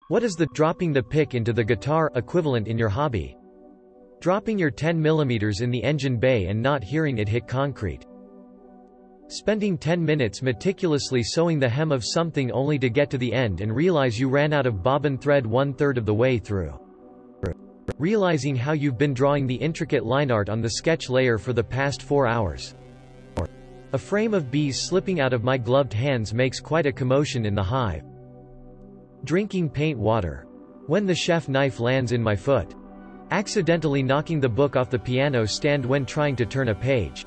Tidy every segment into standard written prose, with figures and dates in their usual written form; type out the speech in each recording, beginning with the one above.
What is the dropping the pick into the guitar equivalent in your hobby? Dropping your 10mm in the engine bay and not hearing it hit concrete. Spending 10 minutes meticulously sewing the hem of something only to get to the end and realize you ran out of bobbin thread 1/3 of the way through. Realizing how you've been drawing the intricate line art on the sketch layer for the past 4 hours. A frame of bees slipping out of my gloved hands makes quite a commotion in the hive. Drinking paint water. When the chef knife lands in my foot. Accidentally knocking the book off the piano stand when trying to turn a page.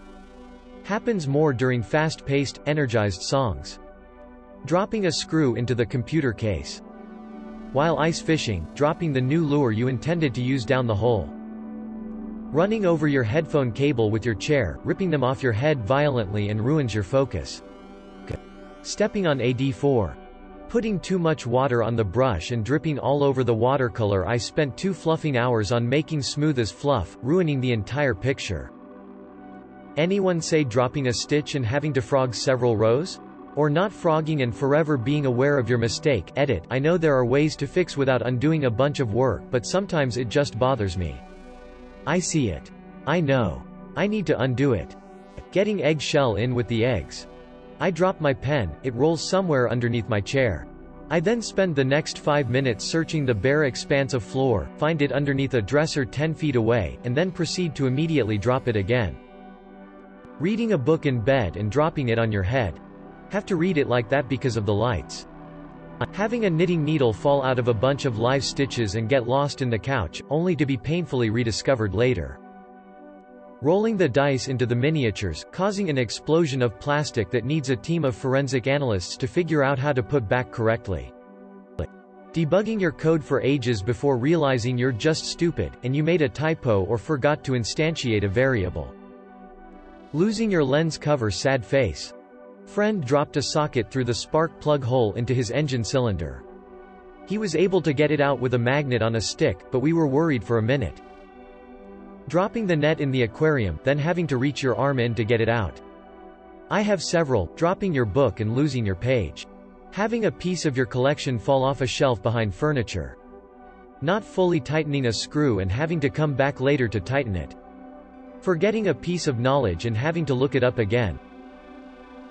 Happens more during fast-paced, energized songs. Dropping a screw into the computer case. While ice fishing, dropping the new lure you intended to use down the hole. Running over your headphone cable with your chair, ripping them off your head violently and ruins your focus. Stepping on a D4. Putting too much water on the brush and dripping all over the watercolor I spent 2 fluffing hours on making smooth as fluff, ruining the entire picture. Anyone say dropping a stitch and having to frog several rows? Or not frogging and forever being aware of your mistake? Edit. I know there are ways to fix without undoing a bunch of work, but sometimes it just bothers me. I see it. I know. I need to undo it. Getting eggshell in with the eggs. I drop my pen, it rolls somewhere underneath my chair. I then spend the next 5 minutes searching the bare expanse of floor, find it underneath a dresser 10 feet away, and then proceed to immediately drop it again. Reading a book in bed and dropping it on your head. Have to read it like that because of the lights. Having a knitting needle fall out of a bunch of live stitches and get lost in the couch, only to be painfully rediscovered later. Rolling the dice into the miniatures, causing an explosion of plastic that needs a team of forensic analysts to figure out how to put back correctly. Debugging your code for ages before realizing you're just stupid, and you made a typo or forgot to instantiate a variable. Losing your lens cover sad face. Friend dropped a socket through the spark plug hole into his engine cylinder. He was able to get it out with a magnet on a stick, but we were worried for a minute. Dropping the net in the aquarium, then having to reach your arm in to get it out. I have several. Dropping your book and losing your page. Having a piece of your collection fall off a shelf behind furniture. Not fully tightening a screw and having to come back later to tighten it. Forgetting a piece of knowledge and having to look it up again.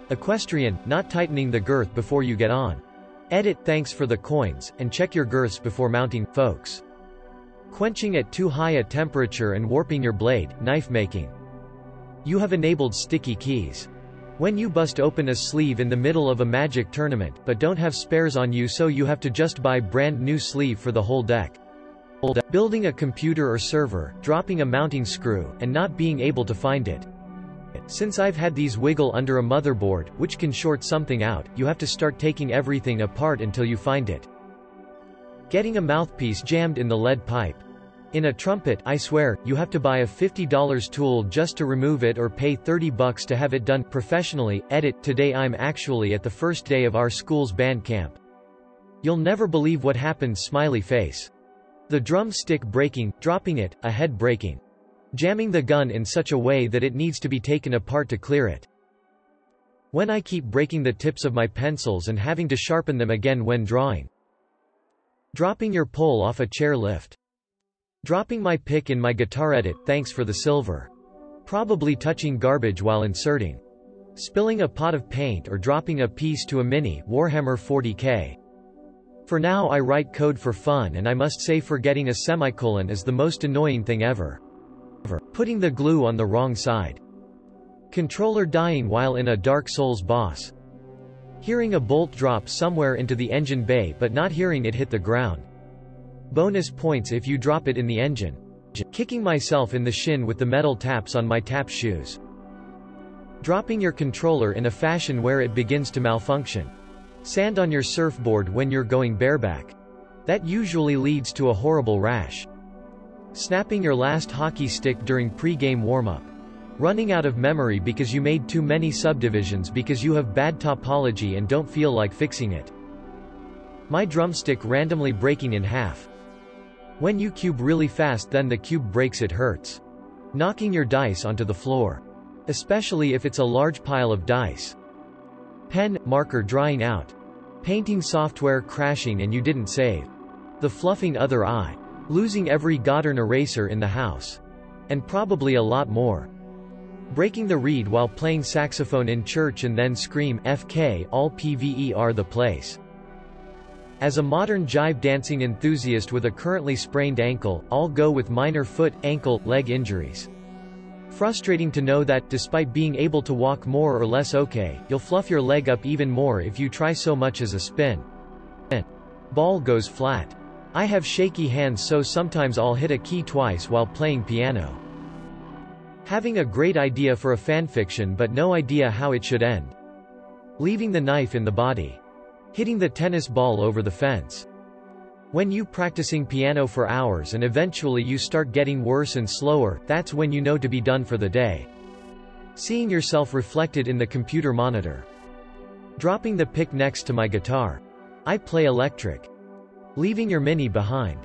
Equestrian, not tightening the girth before you get on. Edit. Thanks for the coins, and check your girths before mounting, folks. Quenching at too high a temperature and warping your blade, knife making. You have enabled sticky keys. When you bust open a sleeve in the middle of a Magic tournament, but don't have spares on you, so you have to just buy brand new sleeve for the whole deck. Building a computer or server, dropping a mounting screw, and not being able to find it. Since I've had these wiggle under a motherboard, which can short something out, you have to start taking everything apart until you find it. Getting a mouthpiece jammed in the lead pipe. In a trumpet, I swear, you have to buy a $50 tool just to remove it or pay $30 to have it done professionally. Edit. Today I'm actually at the first day of our school's band camp. You'll never believe what happened. Smiley face. The drum stick breaking, dropping it, a head breaking. Jamming the gun in such a way that it needs to be taken apart to clear it. When I keep breaking the tips of my pencils and having to sharpen them again when drawing. Dropping your pole off a chair lift. Dropping my pick in my guitar. Edit. Thanks for the silver. Probably touching garbage while inserting. Spilling a pot of paint or dropping a piece to a mini Warhammer 40k. For now I write code for fun, and I must say forgetting a semicolon is the most annoying thing ever. Putting the glue on the wrong side. Controller dying while in a Dark Souls boss. Hearing a bolt drop somewhere into the engine bay but not hearing it hit the ground. Bonus points if you drop it in the engine. Kicking myself in the shin with the metal taps on my tap shoes. Dropping your controller in a fashion where it begins to malfunction. Sand on your surfboard when you're going bareback. That usually leads to a horrible rash. Snapping your last hockey stick during pre-game warm-up. Running out of memory because you made too many subdivisions because you have bad topology and don't feel like fixing it. My drumstick randomly breaking in half. When you cube really fast then the cube breaks, it hurts. Knocking your dice onto the floor. Especially if it's a large pile of dice. Pen, marker drying out. Painting software crashing and you didn't save. the fluffing other eye, losing every Godern eraser in the house. And probably a lot more. Breaking the reed while playing saxophone in church and then scream, FK, all PVER the place. As a modern jive dancing enthusiast with a currently sprained ankle, I'll go with minor foot, ankle, leg injuries. Frustrating to know that, despite being able to walk more or less okay, you'll fluff your leg up even more if you try so much as a spin. Ball goes flat. I have shaky hands, so sometimes I'll hit a key twice while playing piano. Having a great idea for a fanfiction but no idea how it should end. Leaving the knife in the body. Hitting the tennis ball over the fence. When you practicing piano for hours and eventually you start getting worse and slower, that's when you know to be done for the day. Seeing yourself reflected in the computer monitor. Dropping the pick next to my guitar. I play electric. Leaving your mini behind.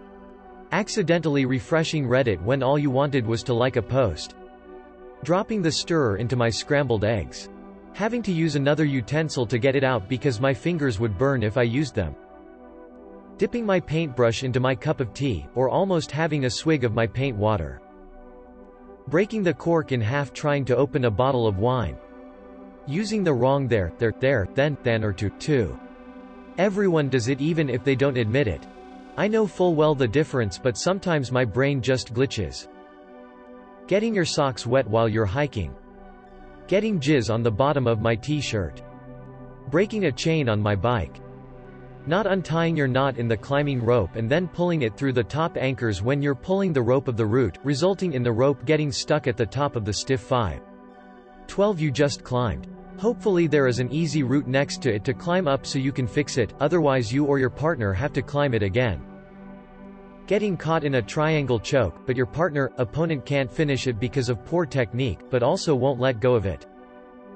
Accidentally refreshing Reddit when all you wanted was to like a post. Dropping the stirrer into my scrambled eggs. Having to use another utensil to get it out because my fingers would burn if I used them. Dipping my paintbrush into my cup of tea, or almost having a swig of my paint water. Breaking the cork in half trying to open a bottle of wine. Using the wrong there, then or to. Everyone does it even if they don't admit it. I know full well the difference, but sometimes my brain just glitches. Getting your socks wet while you're hiking. Getting jizz on the bottom of my t-shirt. Breaking a chain on my bike. Not untying your knot in the climbing rope and then pulling it through the top anchors when you're pulling the rope of the route, resulting in the rope getting stuck at the top of the stiff 5.12 you just climbed. Hopefully there is an easy route next to it to climb up so you can fix it, otherwise you or your partner have to climb it again. Getting caught in a triangle choke, but your opponent can't finish it because of poor technique, but also won't let go of it.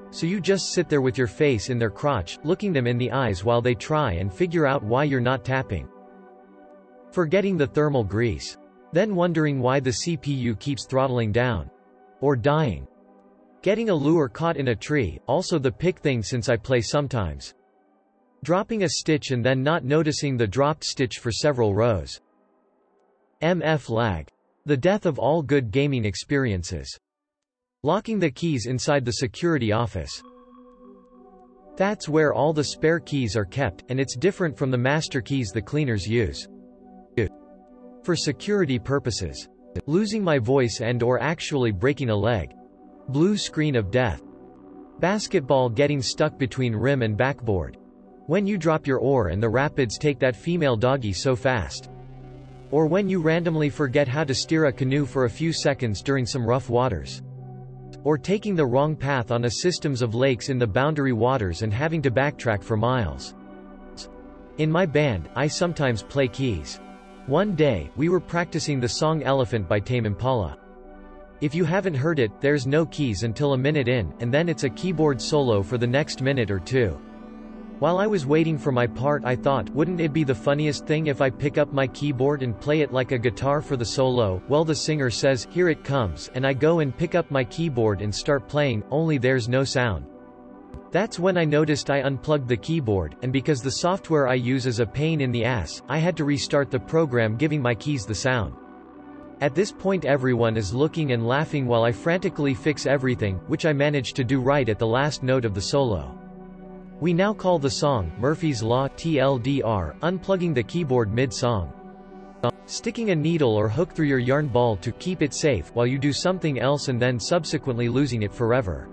So you just sit there with your face in their crotch, looking them in the eyes while they try and figure out why you're not tapping. Forgetting the thermal grease. Then wondering why the CPU keeps throttling down. Or dying. Getting a lure caught in a tree, also the pick thing since I play sometimes. Dropping a stitch and then not noticing the dropped stitch for several rows. MF lag. The death of all good gaming experiences. Locking the keys inside the security office. That's where all the spare keys are kept, and it's different from the master keys the cleaners use. For security purposes. Losing my voice and/or actually breaking a leg. Blue screen of death. Basketball getting stuck between rim and backboard. When you drop your oar and the rapids take that female doggy so fast. Or when you randomly forget how to steer a canoe for a few seconds during some rough waters. Or taking the wrong path on a systems of lakes in the boundary waters and having to backtrack for miles. In my band, I sometimes play keys. One day, we were practicing the song Elephant by Tame Impala. If you haven't heard it, there's no keys until a minute in, and then it's a keyboard solo for the next minute or two. While I was waiting for my part, I thought, wouldn't it be the funniest thing if I pick up my keyboard and play it like a guitar for the solo? Well, the singer says, "Here it comes," and I go and pick up my keyboard and start playing, only there's no sound. That's when I noticed I unplugged the keyboard, and because the software I use is a pain in the ass, I had to restart the program giving my keys the sound. At this point everyone is looking and laughing while I frantically fix everything, which I managed to do right at the last note of the solo. We now call the song, Murphy's Law, TLDR, unplugging the keyboard mid-song. Sticking a needle or hook through your yarn ball to keep it safe while you do something else and then subsequently losing it forever.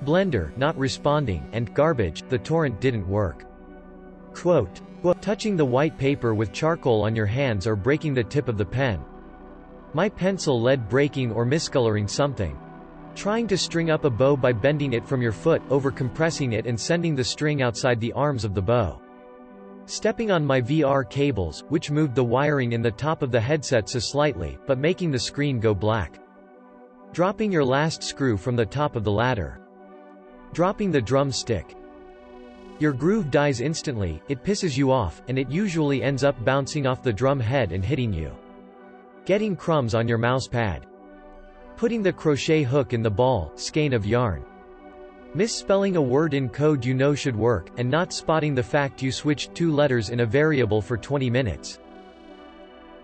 Blender, not responding, and garbage, the torrent didn't work. Quote. Touching the white paper with charcoal on your hands or breaking the tip of the pen. My pencil lead breaking or miscoloring something. Trying to string up a bow by bending it from your foot, over-compressing it and sending the string outside the arms of the bow. Stepping on my VR cables, which moved the wiring in the top of the headset so slightly, but making the screen go black. Dropping your last screw from the top of the ladder. Dropping the drum stick. Your groove dies instantly, it pisses you off, and it usually ends up bouncing off the drum head and hitting you. Getting crumbs on your mouse pad. Putting the crochet hook in the ball, skein of yarn. Misspelling a word in code you know should work, and not spotting the fact you switched 2 letters in a variable for 20 minutes.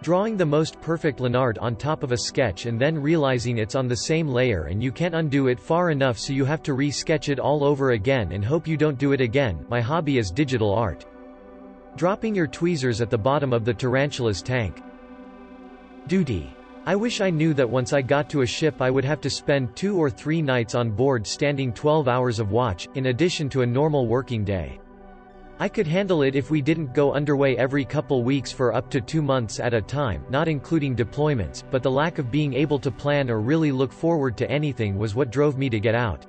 Drawing the most perfect Leonard on top of a sketch and then realizing it's on the same layer and you can't undo it far enough, so you have to re-sketch it all over again and hope you don't do it again. My hobby is digital art. Dropping your tweezers at the bottom of the tarantula's tank. Duty. I wish I knew that once I got to a ship I would have to spend 2 or 3 nights on board standing 12 hours of watch, in addition to a normal working day. I could handle it if we didn't go underway every couple weeks for up to 2 months at a time, not including deployments, but the lack of being able to plan or really look forward to anything was what drove me to get out.